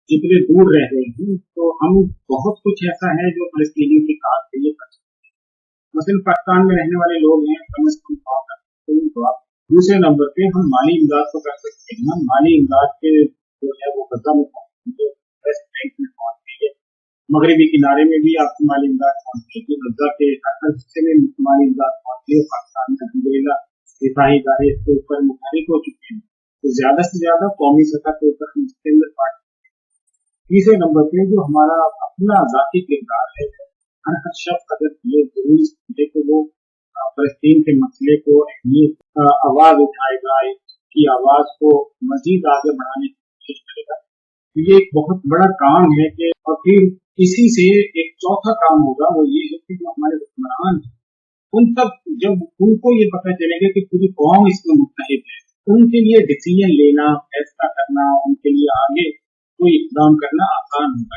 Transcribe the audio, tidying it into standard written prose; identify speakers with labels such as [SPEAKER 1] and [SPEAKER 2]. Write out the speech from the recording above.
[SPEAKER 1] जितने दूर रह रहे हैं, तो हम बहुत कुछ ऐसा है जो फलस्तीनियों की कार के लिए कर सकते हैं। मसलन पाकिस्तान में रहने वाले लोग हैं, कम से कम दुआ कर सकते हैं, दुआ। दूसरे नंबर पे हम माली इमदाद तो कर सकते हैं। माली इमदाद के जो है वो गजा में पहुंचेंगे, वेस्ट बैंक में पहुंचेंगे, मगरबी किनारे में भी आपको माली इमदाद पहुंचेगी, गजा के हर हिस्से में माली इमदाद पहुंचेगी। पाकिस्तान में अलहमदुलिल्लाह दिफाई इदारे इसके ऊपर मुतहरिक हो चुके हैं, तो ज्यादा से ज्यादा कौमी सतह के ऊपर हम इसके अंदर पार्ट। तीसरे नंबर पे जो हमारा अपना जाती किरदार है, हर शख्स अगर ये जरूरी समझे कि वो फलस्तीन के मसले को अहमियत आवाज उठाएगा, इसकी आवाज को मजीद आगे बढ़ाने की कोशिश करेगा, तो ये एक बहुत बड़ा काम है कि। और फिर इसी से एक चौथा काम होगा, वो ये है कि जो हमारे हुक्मरान हैं, उन तक जब उनको ये पता चलेगा कि पूरी कौम इसमें मुत्तहिद है, उनके लिए डिसीजन लेना, फैसला करना, उनके लिए आगे कोई इकदाम करना आसान होगा।